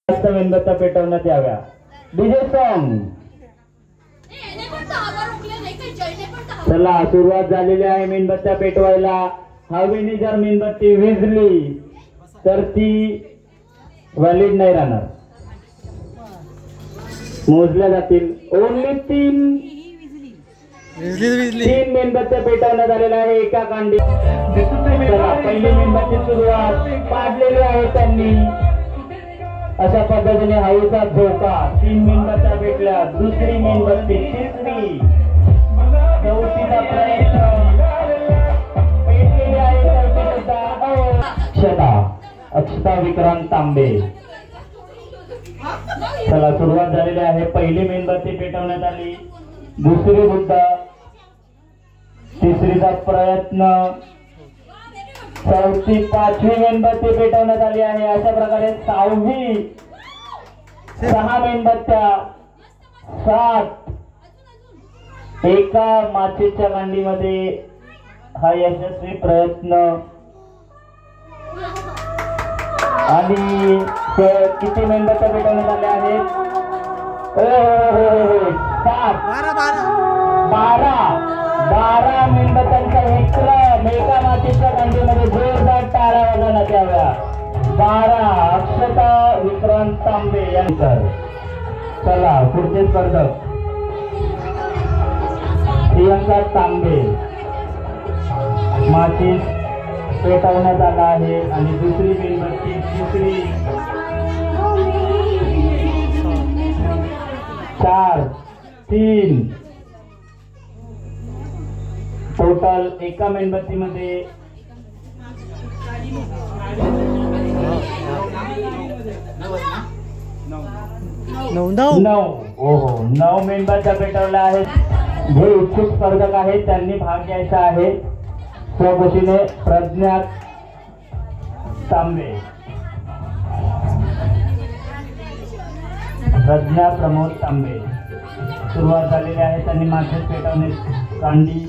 जास्त मेणबत्त्या पेटवण्यात याव्या। डीजे सॉन्ग चला सुरुवात झालेली आहे मेणबत्त्या पेटवायला। हवेने जर मेणबत्ती विझली तर ती व्हॅलिड नाही राहणार, मोजल्या जातील। ओनली तीन मेणबत्त्या पेटवण्यात आलेल्या आहे एका कांडी। पहिली मेणबत्ती सुरुवात पाडलेली आहे त्यांनी। अशा पद्धतीने हवेचा झोका 3 मेणबत्त्या पेटल्या। दुसरी मेणबत्ती, तिसरी, चौथीचा प्रयत्न पेटलेली आहे। अक्षता विक्रांत तांबे। चला सुरुवात झालेली आहे। पहिली मेणबत्ती पेटवण्यात आली, दुसरी सुद्धा, तिसरीचा प्रयत्न, चौथी, पाचवी मेणबत्ती पेटवण्यात आली आहे। अशा प्रकारे 6वी, 6 मेणबत्त्या, 7 एका माचीच्या कांडीमध्ये हा यशस्वी प्रयत्न। आणि किती मेणबत्त्या पेटवण्यात आल्या आहेत? 12 मेणबत्त्यांचा विक्रम एका मातीच्या कांडीमध्ये। जोरदार टाळ्या वाजवण्यात याव्या। 12 अक्षता विक्रांत तांबे यांचं। चला पुढचे स्पर्धक प्रियंका तांबे। माती पेटवण्यात आला आहे आणि दुसरी मेणबत्ती, तिसरी, 4, 3 टोटल एका मेणबत्तीमध्ये 9 मेणबत्त्या पेटवल्या आहेत। जे इच्छुक स्पर्धक आहेत त्यांनी भाग घ्यायचा आहे। स्वखुशीने प्रज्ञा तांबे, प्रज्ञा प्रमोद तांबे सुरुवात झालेली आहे। त्यांनी माती पेटवणे कांडी।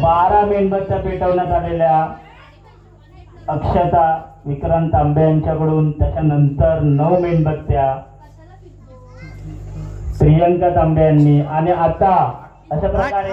12 मेणबत्त्या पेटवण्यात आलेल्या अक्षता विक्रांत तांबे यांच्याकडून। त्याच्यानंतर 9 मेणबत्त्या प्रियंका तांबे यांनी। आणि आता अशा प्रकारे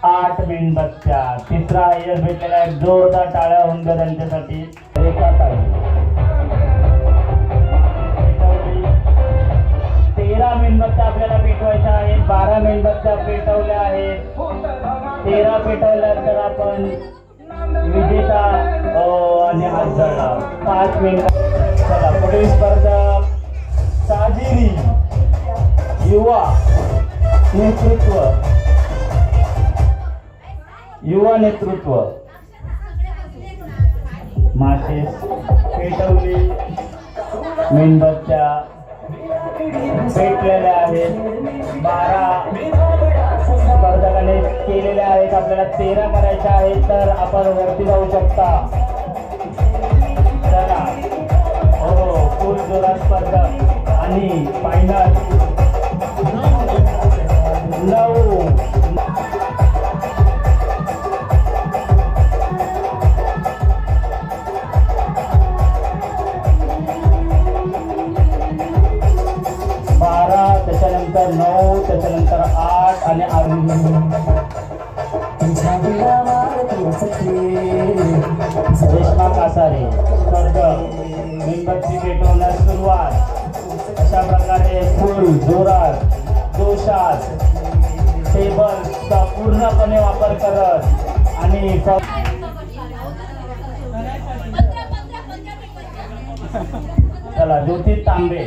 8 मेणबत्त्या। तिसरा यश भेटलेला आहे। जोरदार टाळ्या होऊन द्या त्यांच्यासाठी। 13 मेणबत्त्या आपल्याला पेटवायच्या आहेत। 12 मेणबत्त्या पेटवल्या आहेत, 13 पेटवल्या तर आपण विजेता आणि हात जळला। 5 मेणबत्त्या। चला पुढील स्पर्धक साजिरी युवा नेतृत्व। माचेस पेटवली, मेणबत्त्या पेटलेल्या आहेत। 12 स्पर्धकाने केलेल्या आहेत। आपल्याला 13 करायच्या आहेत तर आपण वरती जाऊ शकता। चला हो फुल जोरात स्पर्धक आणि फायनल 9 त्याच्यानंतर 9, त्याच्यानंतर 8 आणि रेश्मा कासारे स्पर्धक मेणबत्ती पेटवण्यास सुरुवात। अशा प्रकारे फुल जोरात जोशात टेबलचा पूर्णपणे वापर करत आणि चला ज्योती तांबे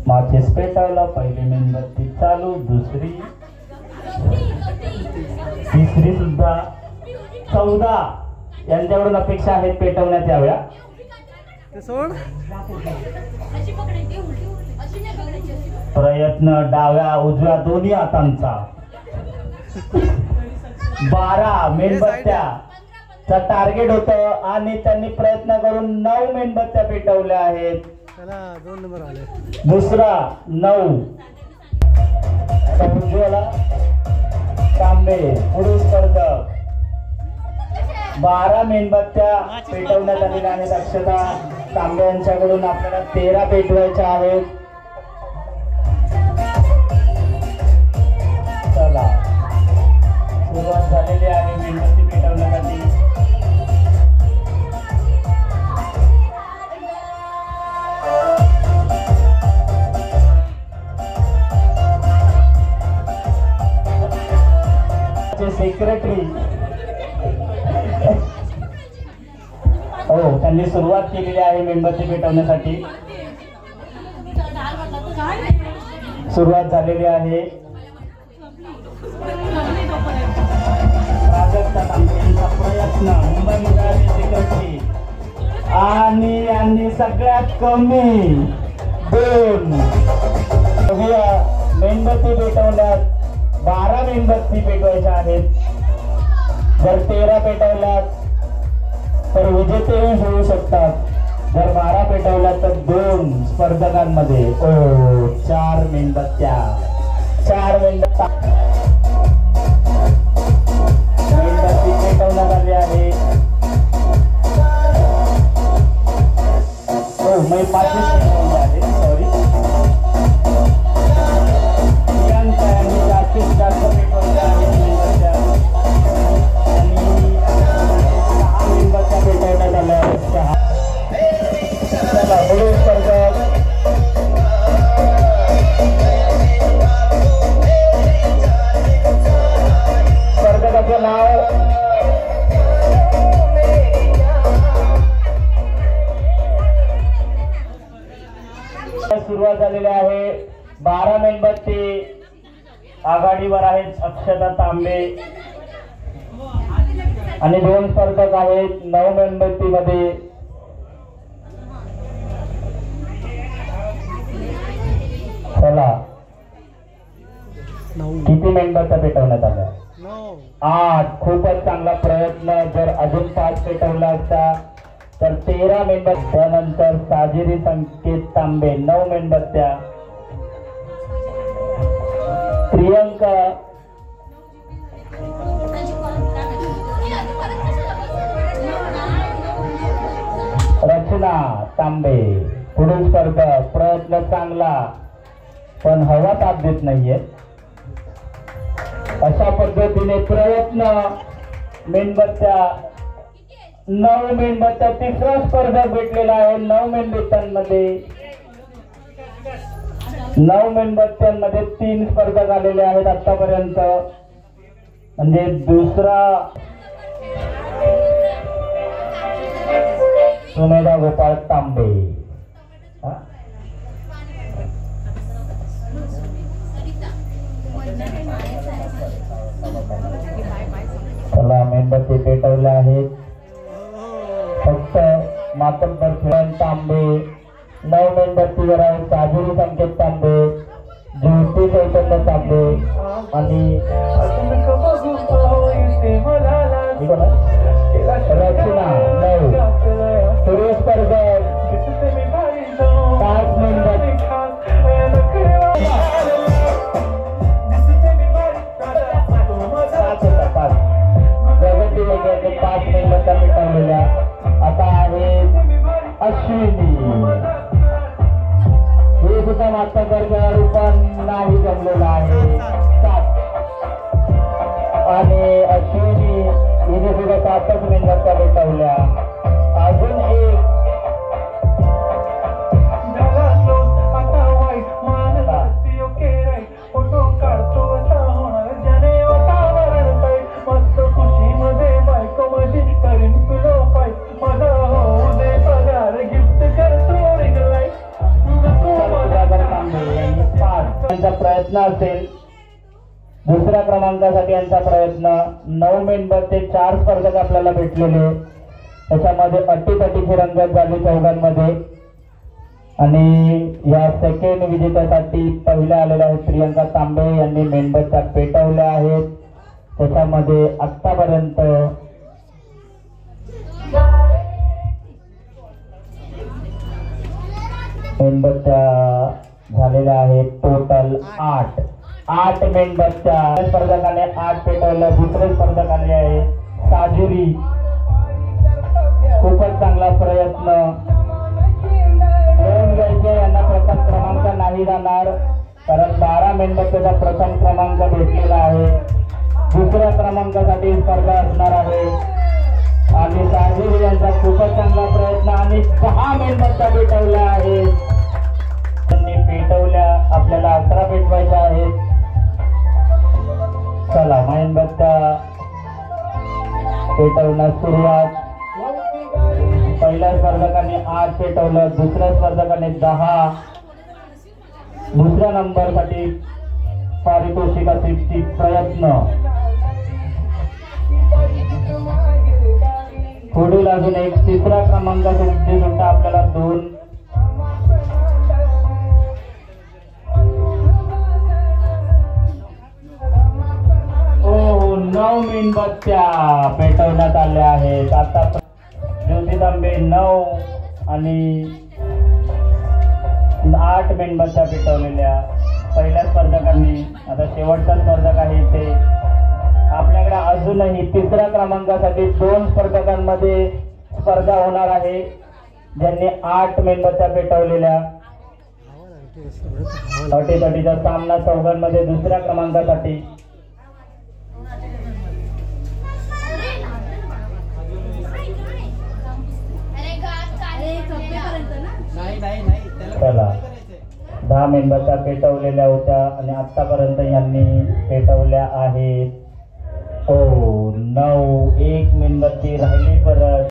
माचेस पेटवला। पहिली मेणबत्ती चालू, दुसरी, तिसरी सुद्धा। 14 यांच्याकडून अपेक्षा आहेत पेटवण्यात याव्या। प्रयत्न डाव्या उजव्या दोन्ही हातांचा। 12 मेणबत्त्याचा टार्गेट होतं आणि त्यांनी प्रयत्न करून 9 मेणबत्त्या पेटवल्या आहेत। 2 नंबर आले। दुसरा 9 उज्ज्वला तांबे पुढील स्पर्धक 12 मेणबत्त्या पेटवण्यात आलेल्या आहेत. अक्षता तांबे यांच्याकडून आपल्याला 13 पेटवायच्या आहेत. चला सुरुवात झालेली आहे मेणबत्ती पेटवण्यासाठी. सेक्रेटरी हो त्यांनी सुरुवात केलेली आहे मेणबत्ती पेटवण्यासाठी. सुरुवात झालेली आहे. प्राजक्ता तांबेंचा प्रयत्न मुंबई मंडळाचे सेक्रेटरी आणि सगळ्यात कमी 2 मेणबत्ती पेटवल्यात. 12 मेणबत्ती पेटवायच्या आहेत. जर 13 पेटवल्यात तर विजेतेही होऊ शकतात. जर 12 पेटवल्या तर 2 स्पर्धकांमध्ये 4 मेणबत्त्या. 4 मेणबत्ती पेटवण्यात आली आहे. मी 5 पेटवले आहे. सॉरी प्रियांका यांनी जास्तीत जास्त पेटवल्या आहेत मेणबत्त्या आणि 6 मेणबत्त्या पेटवण्यात आल्या आहेत. 6. चला पुढील स्पर्धक स्पर्धकाचं नाव सुरुवात झालेली आहे. 12 मेणबत्ती आघाडीवर आहेत अक्षता तांबे आणि 2 स्पर्धक आहेत 9 मेणबत्ती मध्ये. चला किती मेणबत्त्या पेटवण्यात आल्या? 8. खूपच चांगला प्रयत्न. जर अजून 5 पेटवला असता तर 13 मेणबत्त्या. त्यानंतर साजिरी संकेत तांबे 9 मेणबत्त्या. प्रियंका रचना तांबे पुढील स्पर्धक. प्रयत्न चांगला पण हवा ताप देत नाहीये. अशा पद्धतीने प्रयत्न मेणबत्त्या 9 मेणबत्त्या. तिसरा स्पर्धक भेटलेला आहे 9 मेणबत्त्यांमध्ये. 9 मेणबत्त्यांमध्ये 3 स्पर्धक आलेले आहेत आतापर्यंत. म्हणजे दुसरा सुमेधा गोपाळ तांबे. चला मेणबत्ती पेटवल्या आहेत. फक्त मातब्बर किरण तांबे 9 मेणबत्तीवर आहेत. साजिरी संकेत तांबे, ज्योती चैतन्य तांबे आणि रचना 9. पुढील स्पर्धक 5 मेणबत्ती. प्रगती वगैरे 5 मेणबत्त्या पेटवलेल्या. आता आहे अश्विनी. हे सुद्धा मातब्बर खेळाडू पण नाही जमलेला आहे. 7. आणि अश्विनी हिने सुद्धा 7च मेणबत्त्या पेटवल्या. अजून एक प्रयत्न असेल. दुसऱ्या क्रमांकासाठी यांचा प्रयत्न. 9 मेणबत्ते 4 स्पर्धक आपल्याला भेटलेले. त्याच्यामध्ये अटीतटीची रंगत झाली चौघांमध्ये. आणि या सेकंड विजेत्यासाठी पहिल्या आलेल्या आहेत प्रियंका तांबे यांनी मेणबत्त्या पेटवल्या आहेत. त्याच्यामध्ये आतापर्यंत मेणबत्त्या झालेल्या आहेत टोटल 8 मेणबत्त्या. स्पर्धकाने 8 पेटवल्या. दुसरे स्पर्धक आले आहे साजिरी मेणबत्तीचा प्रथम क्रमांक भेटलेला आहे. दुसऱ्या क्रमांकासाठी स्पर्धा असणार आहे आणि साजिद यांचा खूपच चांगला प्रयत्न आणि 6 मेणबत्त्या पेटवल्या आहेत. त्यांनी पेटवल्या, आपल्याला 11 पेटवायच्या आहेत. चला मेणबत्त्या पेटवण्यास सुरुवात. पहिल्या स्पर्धकाने 8 पेटवलं, दुसऱ्या स्पर्धकाने 10. दुसऱ्या नंबरसाठी पारितोषिकासाठी प्रयत्न. पुढील अजून एक तिसऱ्या क्रमांकासाठी सुद्धा आपल्याला 2. ओ 9 मेणबत्त्या पेटवण्यात आल्या आहेत. आता ज्योती तांबे 9 आणि 8 मेणबत्त्या पेटवलेल्या पहिल्या स्पर्धकांनी. आता शेवटचा स्पर्धक आहे ते. आपल्याकडे अजूनही तिसऱ्या क्रमांकासाठी 2 स्पर्धकांमध्ये स्पर्धा होणार आहे ज्यांनी 8 मेणबत्त्या पेटवलेल्या. अटीतटीचा सामना चौघांमध्ये दुसऱ्या क्रमांकासाठी. चला 10 मेणबत्त्या पेटवलेल्या होत्या आणि आतापर्यंत यांनी पेटवल्या आहेत. 9 एक मेणबत्ती राहिली परत.